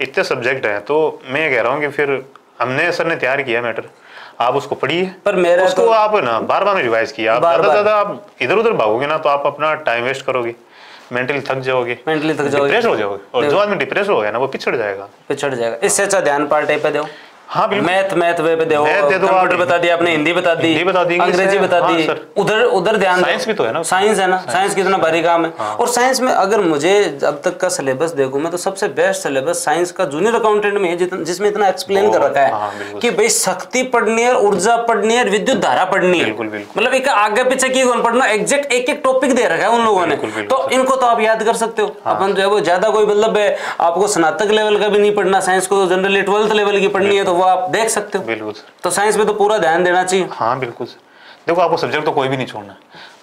इतने सब्जेक्ट हैं। तो मैं ये कह रहा हूँ कि फिर हमने सर ने तैयार किया मैटर, आप उसको पढ़िए, पर मेरा उसको तो आप ना बार-बार में रिवाइज किया। आप ज्यादा आप इधर उधर भागोगे ना तो आप अपना टाइम वेस्ट करोगे, मेंटली थक जाओगे, डिप्रेस हो जाओगे, और जो आदमी डिप्रेस हो गया ना वो पिछड़ जाएगा। इससे अच्छा ध्यान पार्ट पे दो। हाँ मैथ वे पे दो, कंप्यूटर बता दिया आपने, हिंदी बता दी, अंग्रेजी बता दी, उधर ध्यान। साइंस भी तो है ना, साइंस है ना, साइंस कितना भारी काम है। और साइंस में अगर मुझे अब तक का सिलेबस देखूं मैं तो सबसे बेस्ट सिलेबस साइंस का जूनियर अकाउंटेंट में है, जिसमें इतना एक्सप्लेन कर रखा है कि भाई शक्ति पढ़नी है, ऊर्जा पढ़नी है, विद्युत धारा पढ़नी है, मतलब एक आगे पीछे की कौन पढ़ना, एग्जैक्ट एक टॉपिक दे रखा है उन लोगों ने, तो इनको तो आप याद कर सकते हो। अपन जो है वो ज्यादा कोई मतलब आपको स्नातक लेवल का भी नहीं पढ़ना, साइंस को तो जनरली 12th लेवल की पढ़नी है, तो वो आप देख सकते हो। बिल्कुल, तो साइंस पे तो पूरा ध्यान देना चाहिए। हाँ बिल्कुल, देखो आपको सब्जेक्ट तो कोई भी नहीं छोड़ना,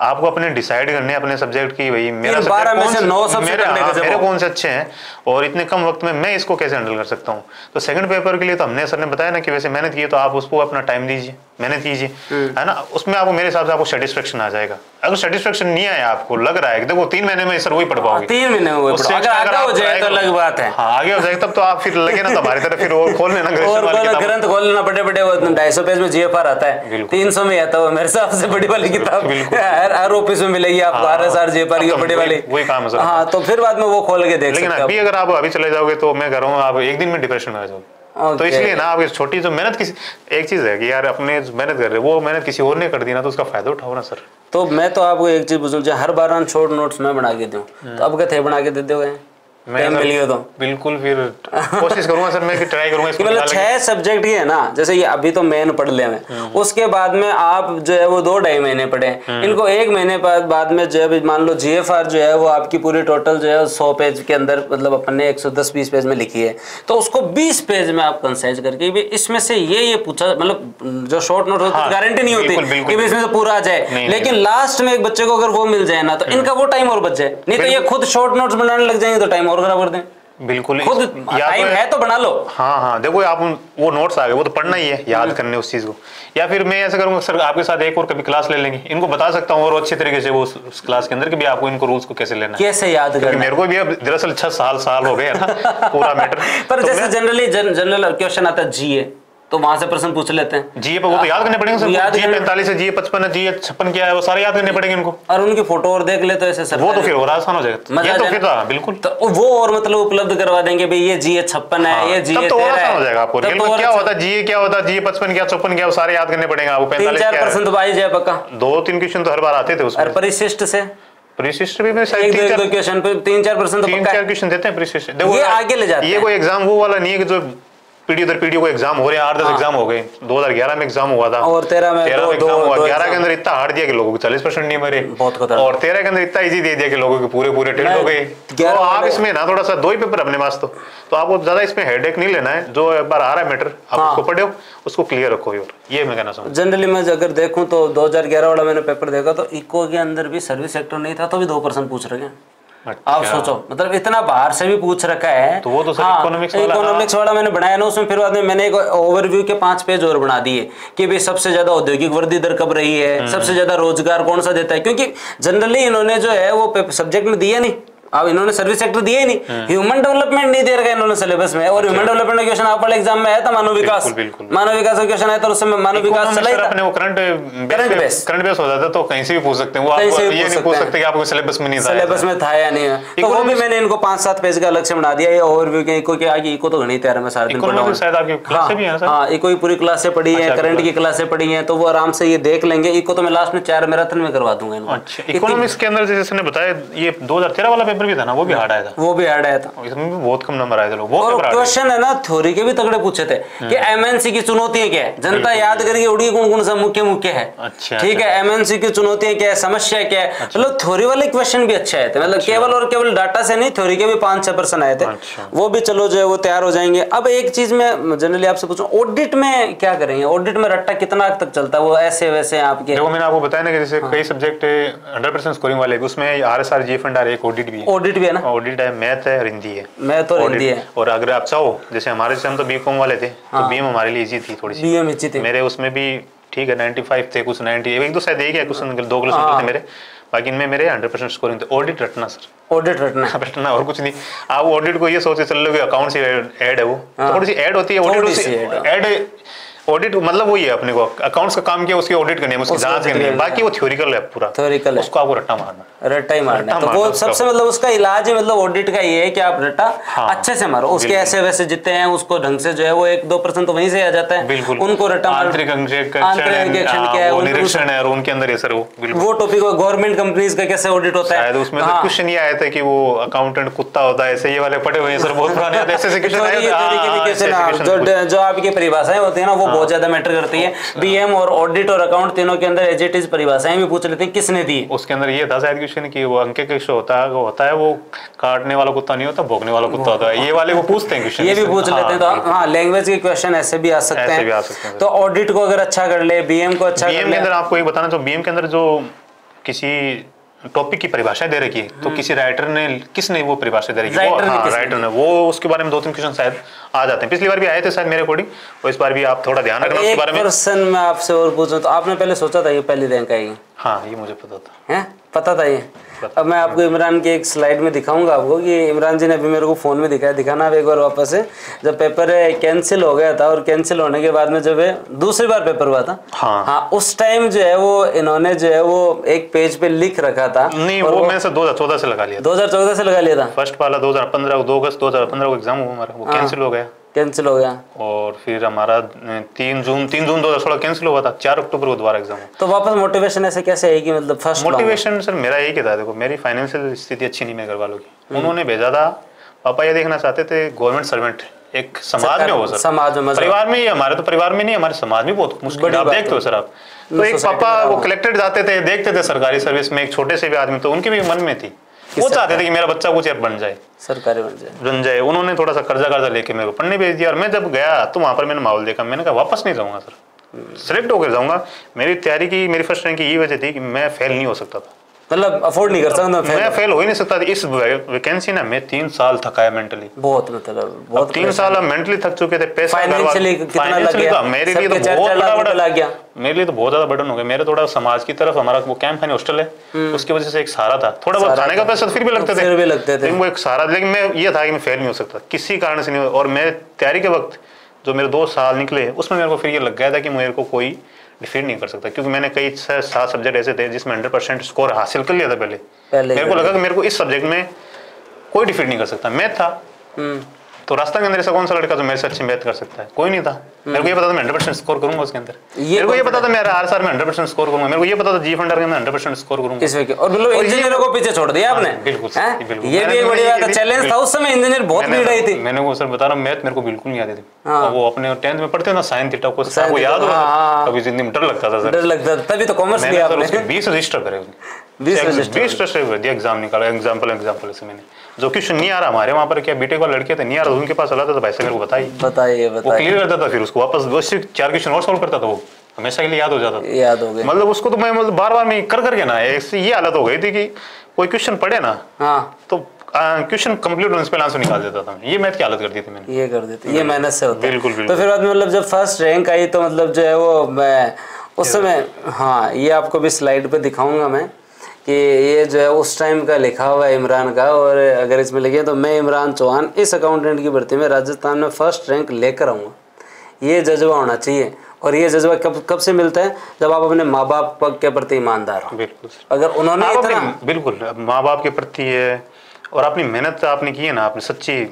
आपको अपने डिसाइड करने अपने सब्जेक्ट की, भाई मेरा 12 में से 9 सब्जेक्ट मेरे कौन से अच्छे हैं और इतने कम वक्त में मैं इसको कैसे हैंडल कर सकता हूँ। तो सेकंड पेपर के लिए तो हमने सर ने बताया ना कि वैसे मेहनत की, तो आप उसको अपना टाइम दीजिए, मेहनत कीजिए, है ना, उसमें आपको मेरे हिसाब से आपको सेटिस्फेक्शन आ जाएगा। अगर सेटिस्फेक्शन नहीं आया, आपको लग रहा है कि देखो 3 महीने में सर वही पढ़ पाओगे, 3 महीने में अगर आगे हो जाए तो अलग बात है। हाँ आगे हो जाए तब तो आप फिर लगे ना तो हमारी तरफ फिर और खोल लेना, ग्रंथ खोल लेना, बड़े 250 पेज में जीएफआर आता है, 300 में आता है, मेरे हिसाब से बड़ी वाली किताब हर ऑफिस में मिलेगी आपको, RSR जीएफआर की बड़ी वाली, वही काम है सर। हाँ, तो फिर बाद में वो खोल के देख सकते हैं। लेकिन अभी अगर आप अभी चले जाओगे तो मैं कह रहा हूँ आप एक दिन में डिप्रेशन में आ जाओगे। तो इसलिए ना आप छोटी जो मेहनत किसी एक चीज है कि यार अपने मेहनत कर रहे वो मेहनत किसी और ने कर दी ना तो उसका फायदा उठाओ ना सर। तो मैं तो आपको एक चीज पूछूं, हर बार शॉर्ट नोट्स मैं बना के दूं तो अब क्या थे बना के दे दोगे? मैं तो बिल्कुल फिर कोशिश करूंगा सर, मैं ट्राई करूंगा इसको। मतलब 6 सब्जेक्ट ही है ना, जैसे ये अभी तो मेन पढ़ ले में, उसके बाद में आप जो है वो 2-2.5 महीने पढ़े, इनको 1 महीने बाद में जो है मान लो जीएफआर जो है वो आपकी पूरी टोटल जो है 100 पेज के अंदर मतलब अपन ने 110-20 पेज में लिखी है, तो उसको 20 पेज में आप कंसाइज करके भी इसमें से ये पूछा, मतलब जो शॉर्ट नोट होता है गारंटी नहीं होती कि इसमें से पूरा आ जाए, लेकिन लास्ट में एक बच्चे को अगर वो मिल जाए ना तो इनका वो टाइम और बच जाए, नहीं तो ये खुद शॉर्ट नोट्स बनाने लग जाएंगे तो टाइम और खराब कर दें। बिल्कुल खुद टाइम है तो बना लो। हाँ देखो आप वो नोट्स आ गए वो तो पढ़ना ही है, याद करने उस चीज को। या फिर मैं ऐसा करूंगा सर आपके साथ एक और कभी क्लास ले लेंगे, इनको बता सकता हूँ और अच्छे तरीके से वो उस क्लास के अंदर कि भी आपको इनको रूल्स को कैसे लेना है, कैसे याद करना है। मेरे को भी अब दरअसल 6 साल हो गए ना पूरा मैटर। पर जैसे जनरल क्वेश्चन आता है जीए तो वहां से प्रश्न पूछ लेते हैं, जीए पे वो तो याद करने पड़ेंगे सर, जीए 45 है, जीए 55 है, जीए 56 क्या है, वो सारे याद करने पड़ेंगे इनको। और उनकी फोटो और देख ले तो ऐसे सर वो तो फिर और आसान हो जाएगा, ये तो फिर बिल्कुल तो वो और मतलब उपलब्ध करवा देंगे भाई ये जीए 56 है, ये जीए 13 है, हो जाएगा आपको। क्या होता है जीए क्या होता है, जीए 55 क्या 54 क्या, वो सारे याद करने पड़ेंगे आपको। 3-4% तो आ ही जाए पक्का, 2-3 क्वेश्चन तो हर बार आते थे उसमें। परिशिष्ट से परिशिष्ट भी मैं शायद 3-4 क्वेश्चन पे 3-4% तो पक्का 3-4 क्वेश्चन देते हैं परिशिष्ट। ये आगे ले जाते हैं, ये कोई एग्जाम वो वाला नहीं है कि जो पीढ़ी दर पीढ़ी को एग्जाम हो रहे हैं। 8-10 एग्जाम हो गए, 2011 में एग्जाम हुआ था और 13 में एग्जाम हुआ। 11 के अंदर इतना हार्ड दिया कि लोगों को 40% नहीं मरे, और 13 के अंदर इतना इजी दे दिया कि लोगों के पूरे टेस्ट हो गए। तो आप इसमें ना थोड़ा सा 2 ही पेपर अपने पास, तो आपको ज्यादा इसमें हेडेक नहीं लेना है। जो एक बार आ रहा है मैटर आप उसको पढ़ो, उसको क्लियर रखो, ये मैं कहना चाहूँ। जनरली मैं अगर देखूं तो 2011 वाला मैंने पेपर देखा तो इको के अंदर भी सर्विस सेक्टर नहीं था तो भी 2% पूछ रहे हैं। अच्छा। आप सोचो मतलब इतना बाहर से भी पूछ रखा है। तो वो तो हाँ, इकोनॉमिक्स वाला मैंने बनाया ना, उसमें फिर बाद में मैंने एक ओवरव्यू के 5 पेज और बना दिए कि भाई सबसे ज्यादा औद्योगिक वृद्धि दर कब रही है, सबसे ज्यादा रोजगार कौन सा देता है, क्योंकि जनरली इन्होंने जो है वो सब्जेक्ट में दिया नहीं। अब इन्होंने सर्विस सेक्टर दिया ही नहीं, ह्यूमन डेवलपमेंट नहीं दे रखा इन्होंने सिलेबस में, और ह्यूमन डेवलपमेंट का क्वेश्चन आप वाले एग्जाम में आया था, मानव विकास का क्वेश्चन आया था, उसमें मानव विकास चला ही था। अपने वो करंट बेस हो जाता है तो कहीं से भी पूछ सकते हैं, वो आपको ये नहीं पूछ सकते कि आपको सिलेबस में नहीं था, सिलेबस में था या नहीं है। तो वो भी मैंने इनको 5-7 पेज का अलग से बना दिया। ये ओवरव्यू के इको के आगे, इको तो गणित है मैं सारा दिन पढ़ा हूं, शायद आपकी क्लास से भी है सर। हां इको की पूरी क्लास से पढ़ी है, करंट की क्लास से पढ़ी है, तो वो आराम से ये देख लेंगे। इको तो मैं लास्ट में 4 मैराथन में करवा दूंगा इनको। अच्छा, इकोनॉमिक्स के अंदर जैसे ने बताया ये 2013 वाला पेपर भी था ना, वो भी हार्ड आया था, वो भी हार्ड आया था, इसमें भी बहुत कम नंबर आए थे लोग। और क्वेश्चन है ना थ्योरी के भी तगड़े पूछे थे कि एमएनसी की चुनौतियां क्या है, जनता याद करके उड़ी कौन सा मुख्य है। अच्छा, ठीक है, एमएनसी की चुनौतियां क्या है, समस्या क्या है, मतलब थ्योरी वाले क्वेश्चन भी अच्छे आए थे, मतलब केवल डाटा से नहीं, थ्योरी के भी 5-6% आए थे। वो भी चलो जो है वो तैयार हो जाएंगे। अब एक चीज में जनरली आपसे पूछूं, ऑडिट में क्या करेंगे? ऑडिट में रट्टा कितना तक चलता है, वो ऐसे वैसे आपके? देखो मैंने आपको बताया ना कि जैसे कई सब्जेक्ट 100% स्कोरिंग वाले, उसमें आरएसआर जी फंड आ रहा है, एक ऑडिट भी है। ऑडिट भी है ना? ऑडिट है, मैथ है, हिंदी है। मैथ और हिंदी है। और अगर आप चाहो, जैसे हमारे से हम तो बीकॉम वाले थे, तो बीएम हमारे लिए इजी थी थोड़ी सी। बीएम इजी थी मेरे उसमें भी ठीक है 95 थे, कुछ 90, एक दो शायद एक या कुछ 2 क्वेश्चन थे मेरे, बाकी इनमें मेरे 100% स्कोरिंग थे। ऑडिट रटना सर, ऑडिट रटना और कुछ नहीं। आप ऑडिट को ये सोच के चल लो कि अकाउंट से ऐड है, वो थोड़ी सी ऐड होती है ऑडिट, ऐड ऑडिट मतलब वही है, अपने को अकाउंट्स का काम किया उसकी ऑडिट करनी है, उसकी जांच करनी है, बाकी वो थ्योरिकल है पूरा, थ्योरिकल है, उसको आपको रट्टा मारना, रट्टा ही मारना। तो वो सबसे मतलब उसका इलाज है, मतलब ऑडिट का ये है कि आप रट्टा अच्छे से मारो, उसके ऐसे वैसे जितने हैं उसको ढंग से जो है वो 1-2% तो वहीं से आ जाता है, उनको रट्टा मारो। आंतरिक क्या है, निरीक्षण है, और उनके अंदर ये सर वो टॉपिक गवर्नमेंट कंपनीज का कैसे ऑडिट होता है, उसमें तो क्वेश्चन ये आया था कि वो अकाउंटेंट कुत्ता होता है, ऐसे ये वाले पढ़े हुए हैं सर, बहुत पुराने ऐसे क्वेश्चन आए, जो आपकी परिभाषाएं होती है ना वो बहुत ज्यादा मैटर करती है। बीएम और ऑडिट और अकाउंट तीनों के अंदर एज इट इज परिभाषाएं भी पूछ लेते हैं किसने दी। उसके अंदर ये था शायद क्वेश्चन कि वो अंक के होता है वो काटने वाला कुत्ता नहीं होता, भोगने वाला कुत्ता होता है, ये वाले वो पूछते हैं क्वेश्चन, ये भी पूछ लेते हैं। तो हाँ लैंग्वेज के क्वेश्चन ऐसे भी आ सकते हैं। तो ऑडिट को अगर अच्छा कर ले, बीएम को अच्छा कर ले। बीएम के अंदर आपको एक बताना, तो बीएम के अंदर जो किसी टॉपिक की परिभाषा दे रखी है, तो किसी राइटर ने, किसने वो परिभाषा दे रखी है, राइटर ने, वो उसके बारे में 2-3 क्वेश्चन शायद आ जाते हैं। पिछली बार भी आए थे शायद मेरे अकॉर्डिंग, और इस बार भी आप थोड़ा ध्यान रखना उसके बारे में। क्वेश्चन मैं आपसे और पूछूं तो आपने पहले सोचा था ये पहली रैंक आएगी? हाँ ये मुझे पता था। हैं पता था ये? अब मैं आपको इमरान की एक स्लाइड में दिखाऊंगा आपको कि इमरान जी ने अभी मेरे को फोन में दिखाना एक बार वापस से, जब पेपर कैंसिल हो गया था और कैंसिल होने के बाद में जब दूसरी बार पेपर हुआ था, हाँ उस टाइम जो है वो इन्होंने जो है वो एक पेज पे लिख रखा था। नहीं वो मैंने 2014 से लगा लिया, 2014 से लगा लिया था। फर्स्ट वाला 2015 2 अगस्त 2015 को एग्जाम हुआ हमारा, वो कैंसिल हो गया। कैंसिल हो गया। और फिर हमारा 3 जून 2016 कैंसिल हुआ था, 4 अक्टूबर को दोबारा एग्जाम। तो वापस मोटिवेशन ऐसे कैसे है कि मतलब फर्स्ट मोटिवेशन सर मेरा यही था, देखो मेरी फाइनेंशियल स्थिति अच्छी नहीं मेरे घर वालों की, उन्होंने भेजा था, पापा ये देखना चाहते थे गवर्नमेंट सर्वेंट एक समाज में हो सर, समाज में, परिवार में ही, हमारे तो परिवार में नहीं, हमारे समाज में बहुत मुश्किल, आप देखते हो सर आप। तो एक पापा वो कलेक्टेड जाते थे, देखते थे सरकारी सर्विस में एक छोटे से भी आदमी, तो उनके भी मन में थी, वो चाहते थे कि मेरा बच्चा कुछ बन जाए, सरकारी बन जाए। उन्होंने थोड़ा सा कर्जा लेके मेरे को पढ़ने भेज दिया। और मैं जब गया तो वहाँ पर मैंने माहौल देखा, मैंने कहा वापस नहीं जाऊँगा सर, सेलेक्ट होकर जाऊँगा। मेरी तैयारी की, मेरी फर्स्ट रैंक की ये वजह थी कि मैं फेल नहीं हो सकता था, मतलब अफोर्ड नहीं कर सकता, मैं फेल हो ही नहीं सकता। इस वैकेंसी ना मैं 3 साल थकाया मेंटली, बहुत मतलब बहुत 3 साल हम मेंटली थक चुके थे। पैसा फाइनेंशियली कितना लग गया मेरे लिए तो बहुत बड़ा लग गया, मेरे लिए तो बहुत ज्यादा बर्डन हो गया। मेरे थोड़ा समाज की तरफ, हमारा वो कैंप है हॉस्टल है, उसकी वजह से एक सहारा था, थोड़ा बहुत खाने का पैसा फिर भी लगते थे, लेकिन वो एक सहारा। लेकिन मैं ये था कि मैं फेल नहीं हो सकता किसी कारण से नहीं। और मैं तैयारी के वक्त जो मेरे 2 साल निकले उसमें मेरे को फिर ये लग गया था कि मेरे को कोई डिफीट नहीं कर सकता, क्योंकि मैंने कई 7 सब्जेक्ट ऐसे थे जिसमें 100% स्कोर हासिल कर लिया था पहले। मेरे को लगा कि मेरे को इस सब्जेक्ट में कोई डिफीट नहीं कर सकता। मैथ था तो रास्ता के अंदर ऐसा कौन सा लड़का जो मेरे से अच्छी मैथ कर सकता है, कोई नहीं था। मेरे को ये पता था मैं 100% स्कोर करूंगा उसके अंदर, मेरे को ये पता था मेरा RSR में 100% स्कोर करूंगा, मेरे को ये पता था जी फंडर के अंदर 100% स्कोर करूंगा। इसमें और मतलब इंजीनियरों को पीछे छोड़ दिया आपने। बिल्कुल ये भी एक बड़ी बात है, चैलेंज था उस समय, इंजीनियर बहुत भीड़ आई थी। मैंने वो सर बता रहा हूं, मैथ मेरे को बिल्कुल नहीं आती थी। वो अपने 10th में पढ़ते ना साइन थीटा को याद होगा, कभी जिंदगी में डर लगता था सर, डर लगता था, तभी तो कॉमर्स लिया आपने। 20 रजिस्टर करे, 20 रजिस्टर दिया, एग्जाम निकाला, एग्जाम्पल से मैंने जो क्वेश्चन नहीं आ रहा, हमारे वहाँ पर क्या बीटेक वाले लड़के थे, नहीं आ रहा, उनके पास चला था, भाई से मेरे को बताइए वो क्लियर करता था, फिर उसको वापस 4 क्वेश्चन और सॉल्व करता था, वो हमेशा के लिए याद हो जाता था, याद हो गया। मतलब उसको तो मैं मतलब बार मैं कर करके ना ऐसी ये हालत हो गई थी कि कोई क्वेश्चन पढ़े ना तो क्वेश्चन कंप्लीट प्रिंसिपल आंसर निकाल देता था। ये मैथ की हालत कर दी थी मैंने, ये कर देती, ये मेहनत से होता है। बिल्कुल। तो फिर बाद में मतलब जब फर्स्ट रैंक आई तो मतलब जो है वो मैं उस समय, हाँ ये आपको भी स्लाइड पे दिखाऊंगा मैं कि ये जो है उस टाइम का लिखा हुआ है इमरान का, और अगर इसमें लिखे तो मैं इमरान चौहान इस अकाउंटेंट की भर्ती में राजस्थान में फर्स्ट रैंक लेकर आऊँगा। ये जज्बा होना चाहिए, और ये जज्बा कब से मिलता है, जब आप अपने माँ बाप के प्रति ईमानदार हो। बिल्कुल, अगर उन्होंने बिल्कुल माँ बाप के प्रति है, और अपनी मेहनत आपने की है ना, आपने सच्ची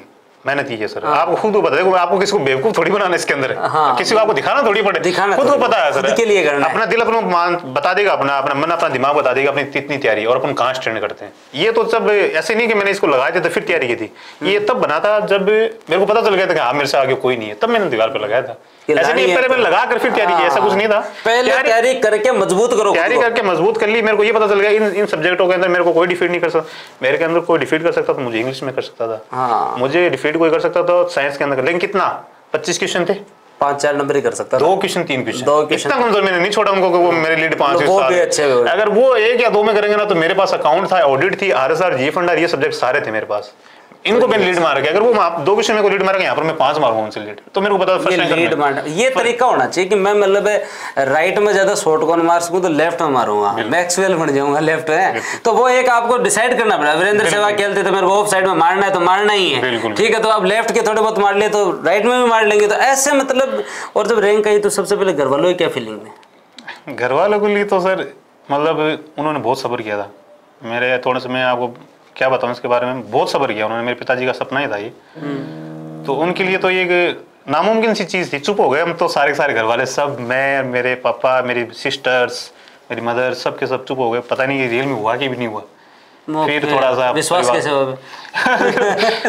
मेहनत की है सर। हाँ। आपको खुद को पता है, आपको किसी को बेवकूफ थोड़ी बनाना इसके अंदर है। हाँ। किसी को आपको दिखाना थोड़ी पड़े, खुद को पता है सर, के लिए करना अपना दिल अपना बता देगा, अपना मन अपना दिमाग बता देगा अपनी कितनी तैयारी और अपन कहाँ स्टैंड करते हैं। ये तो सब ऐसे नहीं कि मैंने इसको लगाया था तो फिर तैयारी की थी, ये तब बना था जब मेरे को पता चल गया था कि हाँ मेरे से आगे कोई नहीं है, तब मैंने दीवार पर लगाया था। ऐसे नहीं पहले मैंने लगा कर फिर तैयारी की, ऐसा कुछ नहीं था। पहले तैयारी करके मजबूत करो, तैयारी करके मजबूत कर ली। मेरे को ये पता चल गया इन सब्जेक्टों के अंदर मेरे को कोई डिफीट नहीं कर सकता, मेरे के अंदर कोई डिफीट कर सकता तो मुझे इंग्लिश में कर सकता था, मुझे डिफीट कोई कर सकता था साइंस के अंदर। लेकिन कितना 25 क्वेश्चन थे, 5-4 नंबर ही कर सकता, 2 क्वेश्चन 3 क्वेश्चन, इतना कमजोर मैंने नहीं छोड़ा उनको कि वो मेरे लीड 5 अच्छे। अगर वो 1 या 2 में करेंगे ना तो मेरे पास अकाउंट था, ऑडिट थी, RSR, जी फंडर, ये सब्जेक्ट सारे थे मेरे पास, इनको मैंने लीड मार के, अगर वो 2 क्वेश्चन में को लीड मारेंगे, यहाँ पर मैं 5 मारूंगा उनसे लीड, तो मेरे को पता फर्स्ट लीड मारना। ये तरीका होना चाहिए कि मैं मतलब राइट में ज्यादा शॉर्ट कौन मार सकूं तो लेफ्ट में मारूंगा, मैक्सवेल बन जाऊंगा लेफ्ट में। तो वो एक आपको डिसाइड करना पड़ा। वीरेंद्र सहवाग खेलते थे, मेरे को ऑफ साइड में मारना है तो मारना ही है, ठीक है, तो आप लेफ्ट के थोड़े बहुत मार लिए तो राइट में भी मार लेंगे, तो ऐसे मतलब। और जब रैंक आई तो सबसे पहले घर वालों की क्या फीलिंग है? घर वालों के लिए तो सर मतलब उन्होंने बहुत सब्र किया था मेरे, थोड़ा सा मैं आपको क्या बताऊं इसके बारे में, बहुत सब्र किया उन्होंने। मेरे पिताजी का सपना ही था ये, तो उनके लिए तो ये नामुमकिन सी चीज़ थी। चुप हो गए हम तो सारे घर वाले सब, मैं, मेरे पापा, मेरी सिस्टर्स, मेरी मदर, सब के सब चुप हो गए। पता नहीं रियल में हुआ कि भी नहीं हुआ। फिर थोड़ा सा विश्वास कैसे हो?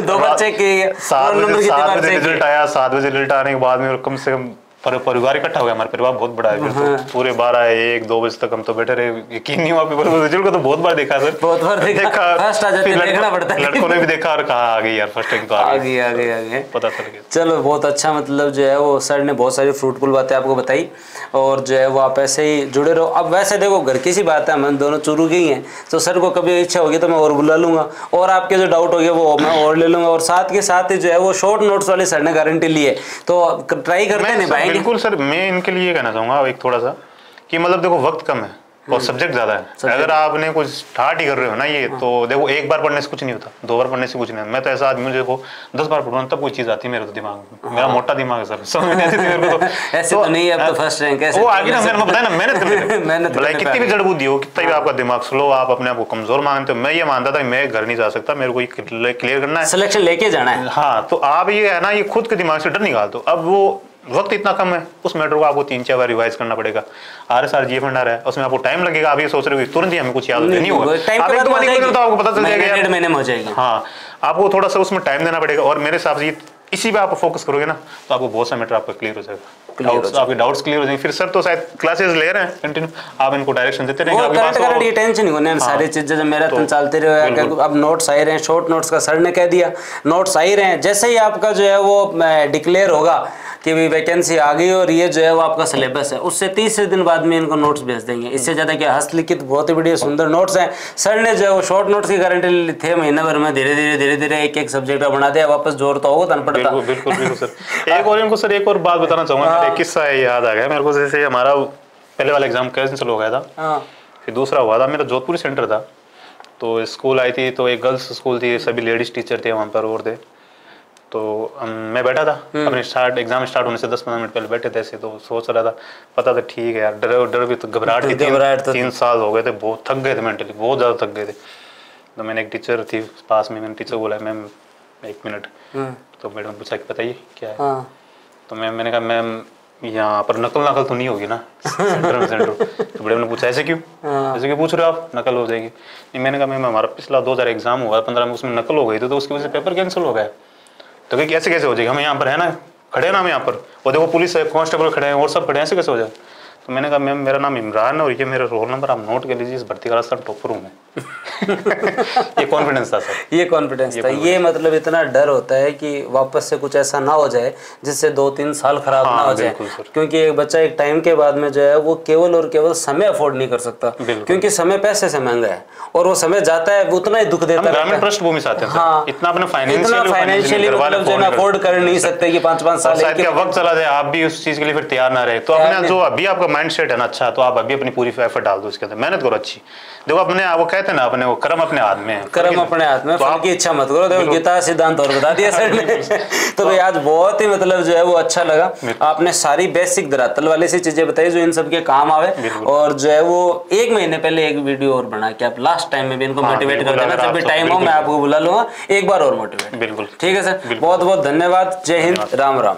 2 बच्चे के 7 बजे रिजल्ट आया, 7 बजे रिजल्ट आने के बाद में कम से कम परिवार इकट्ठा हो गया। हमारा परिवार बहुत बड़ा है, फिर तो पूरे 12-1-2 बजे तक हम तो बैठे रहे। यकीन नहीं हुआ पेपर रिजल्ट को, तो बहुत बार देखा सर, बहुत बार देखा। फर्स्ट आ जाते हैं, देखना पड़ता है। लड़कों ने भी देखा और कहा आ गई यार फर्स्ट रैंक तो आ गई, पता चल गया। चलो बहुत अच्छा, मतलब जो है वो सर ने बहुत सारी फ्रूटफुल बातें आपको बताई, और जो है वो आप ऐसे ही जुड़े रहो। अब वैसे देखो घर की सी बात है, हम दोनों चुरू के ही हैं, तो सर को कभी इच्छा होगी तो मैं और बुला लूंगा, और आपके जो डाउट हो गया वो मैं और ले लूंगा, और साथ के साथ ही जो है वो शॉर्ट नोट्स वाली सर ने गारंटी ली है, तो ट्राई करते हैं निभाएंगे। बिल्कुल सर, मैं इनके लिए कहना चाहूँगा एक थोड़ा सा कि मतलब देखो वक्त कम है, और सब्जेक्ट ज़्यादा है। अगर आपने कुछ स्टार्ट ही कर रहे हो ना ये, तो देखो एक बार पढ़ने से कुछ नहीं होता, 2 बार पढ़ने से कुछ नहीं होता। मैं तो ऐसा आदमी हूँ देखो 10 बार पढ़ूँ तब कोई चीज़ आती है मेरे तो दिमाग में। मेरा मोटा दिमाग है सर, समझ नहीं आती मेरे को। ऐसे तो नहीं है, अब तो फर्स्ट रैंक है वो आगे ना, मैंने बताया ना, मेहनत भलाई कितनी भी जड़बूदी हो, कितना भी आपका दिमाग स्लो, आप अपने आप को कमजोर मानते हो। मैं ये मानता था मैं घर नहीं जा सकता, मेरे को क्लियर करना है, सिलेक्शन लेके जाना है। हाँ, तो आप ये है ना, ये खुद के दिमाग से डर निकाल दो। अब वो वक्त इतना कम है, उस मैटर को आपको 3-4 बार रिवाइज करना पड़ेगा। RSR GF फंड आ रहा है, उसमें आपको टाइम लगेगा। आप ये सोच रहे हो तुरंत ही हमें कुछ याद नहीं होगा, आप एक 2 बार तो आपको पता चल जाएगा, 1.5 महीने में हो जाएगी। हाँ, आपको थोड़ा सा उसमें टाइम देना पड़ेगा। और मेरे हिसाब से इसी पे आप फोकस करोगे ना, तो आपको बहुत सा मैटर आपका क्लियर हो जाएगा, आपके डाउट्स क्लियर हो जाएंगे। फिर सर तो शायद क्लासेस ले रहे हैं कंटिन्यू, आप इनको डायरेक्शन देते रहेंगे, ये टेंशन नहीं होने। सारी चीजें जो मैराथन चलते रहे, अब नोट्स आ रहे हैं, शॉर्ट नोट्स का सर ने कह दिया, नोट्स आ ही रहे हैं। जैसे ही आपका जो है वो डिक्लेयर होगा कि भी वैकेंसी आ गई और ये जो है वो आपका सिलेबस है, उससे 30 दिन बाद में इनको नोट्स भेज देंगे। इससे ज़्यादा क्या, हस्तलिखित बहुत ही बढ़िया सुंदर नोट्स हैं। सर ने जो है वो शॉर्ट नोट्स की गारंटी ली थे, महीना भर में धीरे धीरे एक सब्जेक्ट का बना दिया, वापस जोर तो होगा तन पड़ता। बिल्कुल सर। एक और इनको सर एक और बात बताना चाहूँगा, एक किस्सा याद आ गया मेरे को। जैसे हमारा पहले वाला एग्जाम कैंसिल हो गया था, फिर दूसरा हुआ था, मेरा जोधपुर सेंटर था, तो स्कूल आई थी, तो एक गर्ल्स स्कूल थी, सभी लेडीज टीचर थे वहाँ पर और थे। तो मैं बैठा था अपने एग्जाम स्टार्ट होने से 10-15 मिनट पहले बैठे थे ऐसे, तो सोच रहा था, पता था ठीक है यार, डर भी तो, घबराहट थी, 3 साल हो गए थे, बहुत थक गए थे मेंटली, बहुत ज़्यादा थक गए थे। तो मैंने एक टीचर थी पास में, मैंने टीचर बोला मैम 1 मिनट, तो मैडम ने पूछा कि बताइए क्या है। तो मैंने कहा मैम यहाँ पर नकल तो नहीं होगी ना सेंटर। तो मैडम ने पूछा ऐसे क्यों पूछ रहे हो आप, नकल हो जाएगी। नहीं, मैंने कहा मैम हमारा पिछला 2000 एग्जाम हुआ 15 में, उसमें नकल हो गई थी, तो उसकी वजह से पेपर कैंसिल हो गया। तो कैसे हो जाएगी, हम यहाँ पर है ना, खड़े ना हम यहाँ पर, और देखो पुलिस है, कांस्टेबल खड़े हैं और सब खड़े हैं, ऐसे कैसे हो जाए। तो मैंने कहा मैम मेरा नाम इमरान है और ये मेरा रोल नंबर, आप नोट कर लीजिए, इस भर्ती का रास्ता टॉपर हूँ मैं। ये कॉन्फिडेंस था सर, ये कॉन्फिडेंस था। ये मतलब इतना डर होता है कि वापस से कुछ ऐसा ना हो जाए जिससे 2-3 साल खराब ना हो जाए, क्योंकि एक बच्चा एक टाइम के बाद में जो है वो केवल और केवल समय अफोर्ड नहीं कर सकता, क्योंकि समय पैसे से महंगा है और वो समय जाता है उतना ही दुख देता है। ग्रामीण पृष्ठभूमि से आते हैं, हाँ, इतना अपने फाइनेंशियली मतलब जो अफोर्ड कर नहीं सकते कि 5-5 साल वक्त चला जाए, आप भी उस चीज के लिए फिर तैयार ना रहे। तो अपने जो अभी आपका माइंड सेट है ना अच्छा, तो आप अभी अपनी पूरी एफर्ट डाल दो उसके अंदर, मेहनत करो अच्छी। देखो अपने वो कहते हैं ना, अपने वो कर्म अपने हाथ में है, कर्म अपने हाथ में, फल की इच्छा मत करो। देखो गीता सिद्धांत और बता दिया सर ने। तो भाई आज बहुत ही मतलब जो है वो अच्छा लगा, आपने सारी बेसिक धरातल वाली सी चीजें बताई जो इन सब के काम आवे। और जो है वो 1 महीने पहले एक वीडियो और बना के आप लास्ट टाइम में भी इनको मोटिवेट कर देना, जब भी टाइम हो मैं आपको बुला लूंगा एक बार और मोटिवेट। बिल्कुल ठीक है सर, बहुत बहुत धन्यवाद। जय हिंद, राम राम।